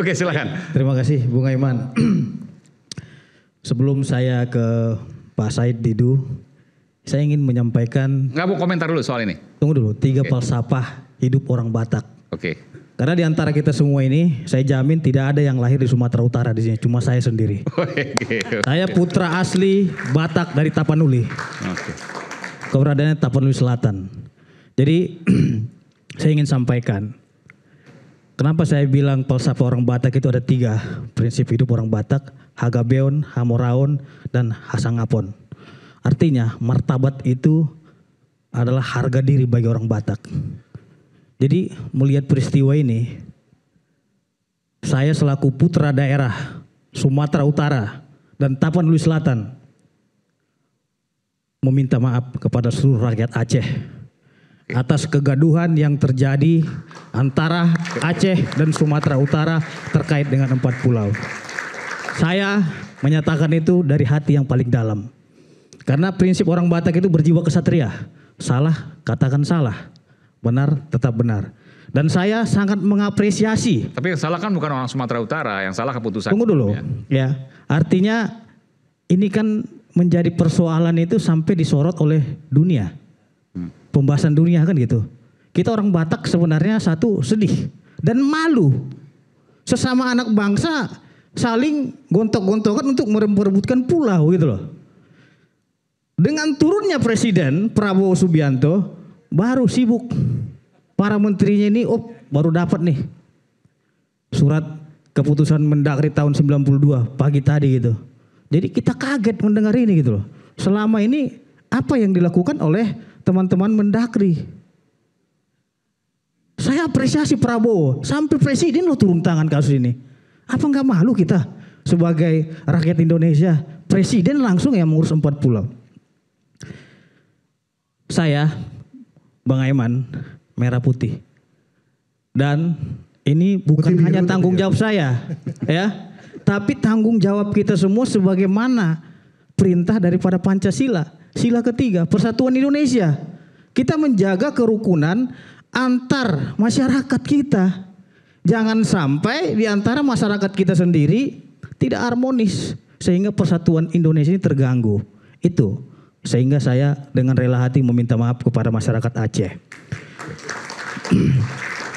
Oke, silakan. Terima kasih Bung Aiman. Sebelum saya ke Pak Said Didu, saya ingin menyampaikan. Nggak mau komentar dulu soal ini. Tunggu dulu, 3 falsafah hidup orang Batak. Oke. Karena di antara kita semua ini, saya jamin tidak ada yang lahir di Sumatera Utara di sini, cuma saya sendiri. Oke. Saya putra asli Batak dari Tapanuli. Oke. Keberadaannya Tapanuli Selatan. Jadi saya ingin sampaikan, kenapa saya bilang falsafah orang Batak itu ada 3 prinsip hidup orang Batak: Hagabeon, Hamoraon, dan Hasangapon. Artinya martabat itu adalah harga diri bagi orang Batak. Jadi melihat peristiwa ini, saya selaku putra daerah Sumatera Utara dan Tapanuli Selatan meminta maaf kepada seluruh rakyat Aceh atas kegaduhan yang terjadi antara Aceh dan Sumatera Utara terkait dengan 4 pulau. Saya menyatakan itu dari hati yang paling dalam. Karena prinsip orang Batak itu berjiwa kesatria. Salah, katakan salah. Benar, tetap benar. Dan saya sangat mengapresiasi. Tapi yang salah kan bukan orang Sumatera Utara, yang salah keputusan. Tunggu dulu, ya. Artinya ini kan menjadi persoalan itu sampai disorot oleh dunia. Pembahasan dunia kan gitu. Kita orang Batak sebenarnya satu sedih dan malu. Sesama anak bangsa saling gontok-gontokan untuk merebutkan pulau gitu loh. Dengan turunnya Presiden Prabowo Subianto, baru sibuk para menterinya ini, baru dapat nih surat keputusan Mendagri tahun 92 pagi tadi gitu. Jadi kita kaget mendengar ini gitu loh. Selama ini apa yang dilakukan oleh teman-teman Mendagri? Saya apresiasi Prabowo, sampai Presiden loh turun tangan kasus ini. Apa nggak malu kita sebagai rakyat Indonesia? Presiden langsung yang mengurus 4 pulau. Saya Bang Aiman merah putih, dan ini bukan hanya tanggung jawab saya ya, tapi tanggung jawab kita semua sebagaimana perintah daripada Pancasila, sila ketiga, Persatuan Indonesia. Kita menjaga kerukunan antar masyarakat kita. Jangan sampai di antara masyarakat kita sendiri tidak harmonis sehingga persatuan Indonesia ini terganggu. Itu sehingga saya dengan rela hati meminta maaf kepada masyarakat Aceh.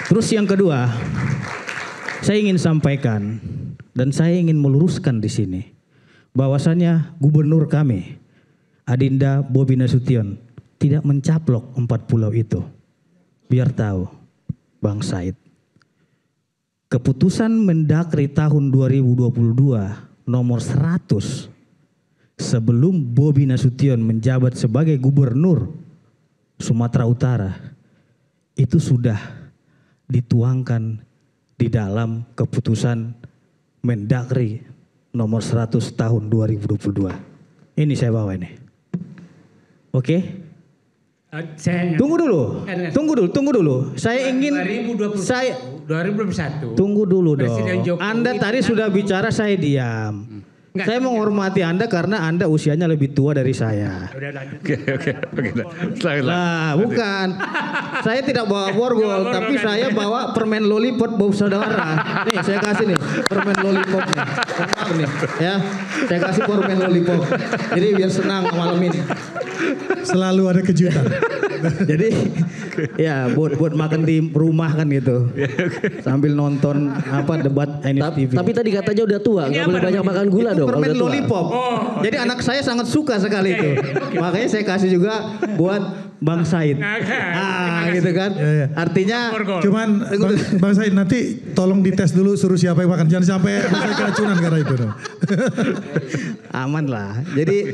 Terus yang kedua, saya ingin sampaikan dan saya ingin meluruskan di sini bahwasannya gubernur kami Adinda Bobi Nasution tidak mencaplok 4 pulau itu. Biar tahu Bang Said, keputusan Mendagri tahun 2022 nomor 100 sebelum Bobi Nasution menjabat sebagai gubernur Sumatera Utara itu sudah dituangkan di dalam keputusan Mendagri nomor 100 tahun 2022. Ini saya bawa ini. Oke? Tunggu dulu. Saya ingin 2021. Tunggu dulu dong. Jokowi Anda tadi sudah bicara, saya diam. Saya menghormati Anda karena Anda usianya lebih tua dari saya. Oke. Nah, bukan. Saya tidak bawa borgol, tapi saya bawa permen lollipop bau saudara. Nih, saya kasih nih permen lollipop nih. Tenang nih, ya. Saya kasih permen lollipop. Jadi biar senang malam ini. Selalu ada kejutan. Jadi ya buat makan di rumah kan gitu. Sambil nonton debat NSTV. Tapi tadi katanya udah tua, nggak boleh banyak makan gula dong. Permen Kalau udah tua. lollipop. Jadi anak saya sangat suka sekali itu. Makanya saya kasih juga buat Bang Said. Gitu kan. Ya. Artinya Cuman Bang Said nanti tolong dites dulu suruh siapa yang makan. Jangan sampai Bang Said keracunan karena itu. aman lah. Jadi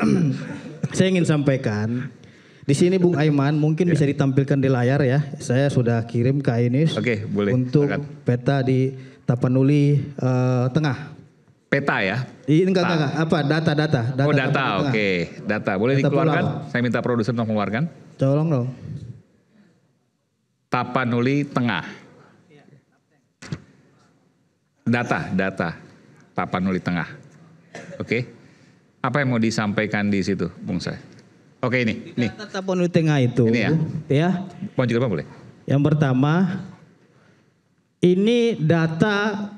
saya ingin sampaikan di sini Bung Aiman mungkin bisa ditampilkan di layar ya. Saya sudah kirim ke Ainis. Oke, boleh. Untuk Silakan. peta di Tapanuli Tengah. Peta ya? Ini enggak. Apa? Data. Oh, data. Tapanuli Tengah. Oke, data. Boleh Data dikeluarkan? pulau. Saya minta produser untuk mengeluarkan. Tolong dong. Tapanuli Tengah. Data. Tapanuli Tengah. Oke. Apa yang mau disampaikan di situ, Bung Say? Oke, ini. Data Tapanuli Tengah itu. Ini ya. Mau juga boleh? Yang pertama, ini data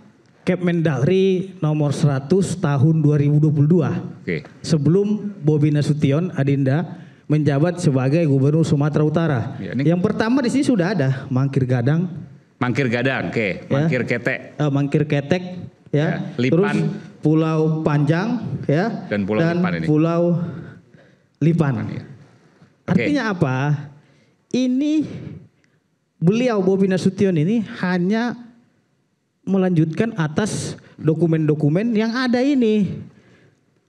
Kemendagri nomor 100 tahun 2022. Oke. Sebelum Bobi Nasution Adinda menjabat sebagai Gubernur Sumatera Utara. Ya, ini- Yang pertama di sini sudah ada Mangkir Gadang, Mangkir Gadang, oke. Mangkir Ketek. Mangkir Ketek, Ya, ya. Lipan. Terus Pulau Panjang, ya. Dan Pulau Lipan ini. Pulau Lipan. Ya. Oke. Artinya apa? Ini beliau Bobi Nasution ini hanya melanjutkan atas dokumen-dokumen yang ada ini.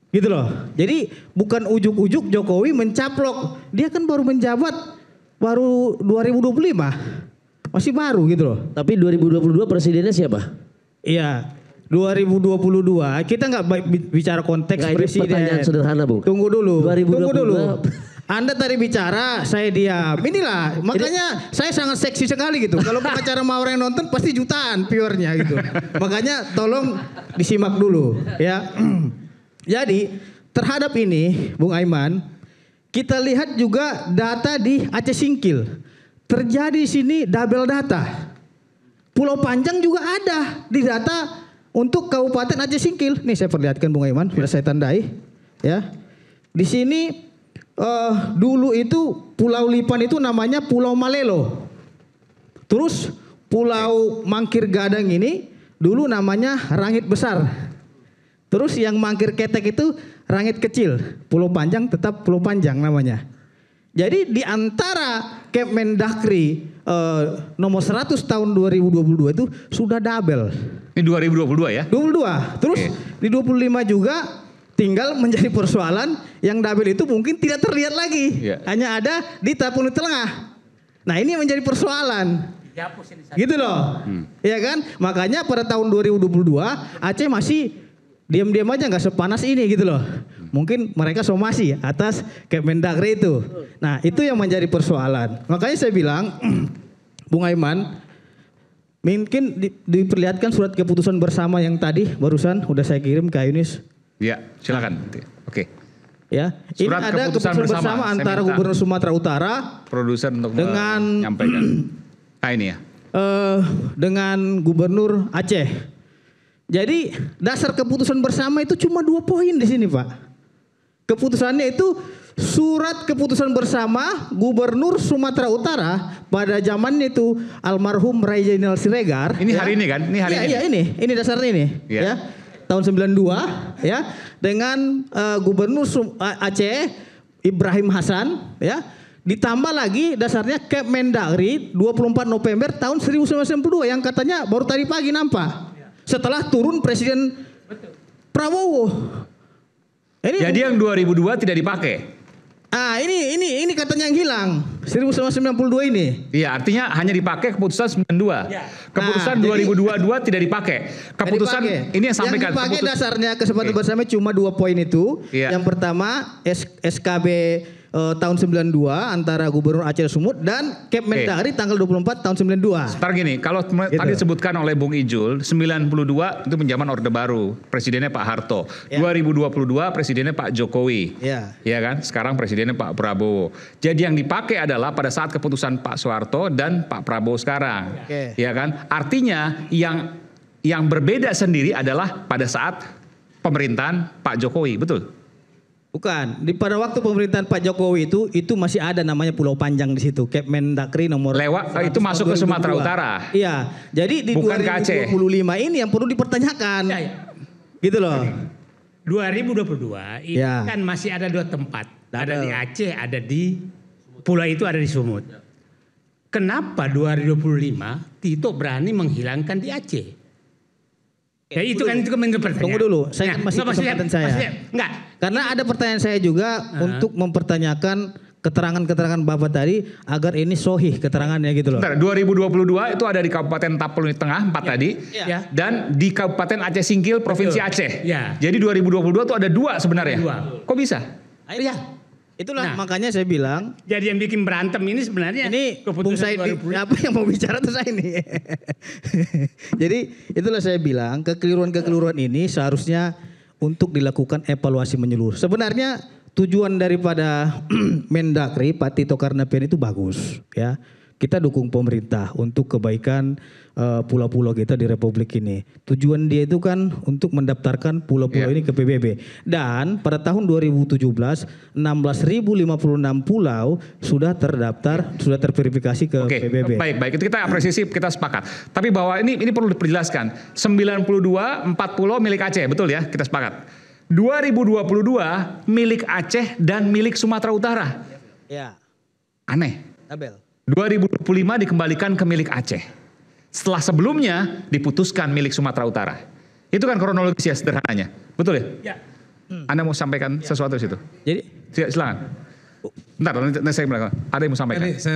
Gitu loh. Jadi bukan ujuk-ujuk Jokowi mencaplok. Dia kan baru menjabat baru 2025. Masih baru gitu loh. Tapi 2022 presidennya siapa? Iya. 2022 kita nggak bicara konteks Nggak, ini presiden. pertanyaan sederhana, Bung. Tunggu dulu. 2022. Tunggu dulu. Anda tadi bicara, saya diam. Inilah, makanya saya sangat seksi sekali gitu. Kalau pengacara mau orang yang nonton pasti jutaan viewernya gitu. Makanya tolong disimak dulu ya. Jadi terhadap ini, Bung Aiman, kita lihat juga data di Aceh Singkil. Terjadi di sini double data. Pulau Panjang juga ada di data untuk Kabupaten Aceh Singkil. Nih saya perlihatkan Bung Aiman, sudah saya tandai ya. Di sini dulu itu Pulau Lipan itu namanya Pulau Malelo. Terus Pulau Mangkir Gadang ini dulu namanya Rangit Besar. Terus yang Mangkir Ketek itu Rangit Kecil. Pulau Panjang tetap Pulau Panjang namanya. Jadi di antara Kemendagri nomor 100 tahun 2022 itu sudah double. Ini 2022 ya? 22. Terus di 25 juga tinggal menjadi persoalan yang double itu mungkin tidak terlihat lagi. Iya. Hanya ada di Tapanuli Tengah. Nah, ini menjadi persoalan. Gitu loh. Iya kan? Makanya pada tahun 2022 Aceh masih diam-diam aja nggak sepanas ini gitu loh. Mungkin mereka somasi atas Kemendagri itu. Nah, itu yang menjadi persoalan. Makanya saya bilang Bung Aiman, mungkin diperlihatkan surat keputusan bersama yang tadi barusan udah saya kirim ke Yunis. Ya, silakan. Oke. Ya, ini Surat ada keputusan keputusan bersama bersama. Saya antara minta Gubernur Sumatera Utara Produser untuk Dengan- menyampaikan. Nah ini ya. dengan Gubernur Aceh. Jadi dasar keputusan bersama itu cuma 2 poin di sini, Pak. Keputusannya itu surat keputusan bersama Gubernur Sumatera Utara pada zamannya itu almarhum Rai Zainal Siregar. Ini hari ini kan? Ini hari ini. Iya, ini dasarnya ini. Iya. Ya. Tahun 92 ya dengan Gubernur Aceh Ibrahim Hasan ya. Ditambah lagi dasarnya Kemendagri 24 November tahun 1992 yang katanya baru tadi pagi nampak. Setelah turun Presiden Prabowo. Jadi yang 2002 tidak dipakai. Ah, ini katanya yang hilang. 1992 ini. Iya, artinya hanya dipakai keputusan 92. Keputusan Nah, 2022 tidak dipakai. Keputusan Yang dipakai. ini yang sampaikan. Yang dipakai keputus- dasarnya kesempatan bersama cuma 2 poin itu. Iya. Yang pertama SKB tahun 92 antara Gubernur Aceh Sumut dan Kemendagri tanggal 24 tahun 92. Ntar gini, kalau Gitu. tadi disebutkan oleh Bung Ijul, 92 itu pinjaman Orde Baru, presidennya Pak Harto. Ya. 2022 presidennya Pak Jokowi. Ya. Iya kan? Sekarang presidennya Pak Prabowo. Jadi yang dipakai adalah pada saat keputusan Pak Soeharto dan Pak Prabowo sekarang. Oke. Iya kan? Artinya yang berbeda sendiri adalah pada saat pemerintahan Pak Jokowi, betul? Bukan, pada waktu pemerintahan Pak Jokowi itu masih ada namanya Pulau Panjang di situ, Kemendagri nomor Itu masuk ke Sumatera 2022. Utara. Iya, jadi di Bukan ke Aceh. 2025 ini yang perlu dipertanyakan. Gitu loh. 2022 ini Ya. kan masih ada 2 tempat. Ada Double. di Aceh, ada di pulau itu ada di Sumut. Kenapa 2025 Tito berani menghilangkan di Aceh? Ya itu kan menjadi pertanyaan. Tunggu dulu, saya masih maksudnya- kesempatan saya. maksudnya, enggak. Karena ada pertanyaan saya juga untuk mempertanyakan keterangan-keterangan Bapak tadi agar ini sohih keterangannya gitu loh. Bentar, 2022 itu ada di Kabupaten Tapanuli Tengah 4 tadi. Ya. Dan di Kabupaten Aceh Singkil, Provinsi Betul. Aceh. Ya. Jadi 2022 itu ada 2 sebenarnya. 2. Kok bisa? Ya. Itulah Nah. makanya saya bilang Jadi yang bikin berantem ini sebenarnya ini Bung keputusan Said 2020. apa yang mau bicara tuh saya ini. Jadi itulah saya bilang kekeliruan-kekeliruan ini seharusnya untuk dilakukan evaluasi menyeluruh. Sebenarnya tujuan daripada Mendagri Pak Tito Karnavian itu bagus ya. Kita dukung pemerintah untuk kebaikan pulau-pulau kita di Republik ini. Tujuan dia itu kan untuk mendaftarkan pulau-pulau ini ke PBB. Dan pada tahun 2017 16.056 pulau sudah terdaftar, sudah terverifikasi ke Oke, PBB. baik. Itu kita apresiasi, kita sepakat. Tapi bahwa ini perlu diperjelaskan. 92 4 pulau milik Aceh, betul ya? Kita sepakat. 2022 milik Aceh dan milik Sumatera Utara. Ya, Aneh. tabel. 2025 dikembalikan ke milik Aceh. Setelah sebelumnya diputuskan milik Sumatera Utara. Itu kan kronologis ya sederhananya. Betul ya? Ya. Anda mau sampaikan sesuatu di situ? Jadi Silakan. Bentar, nanti saya bilang. Ada yang mau sampaikan? Ini saya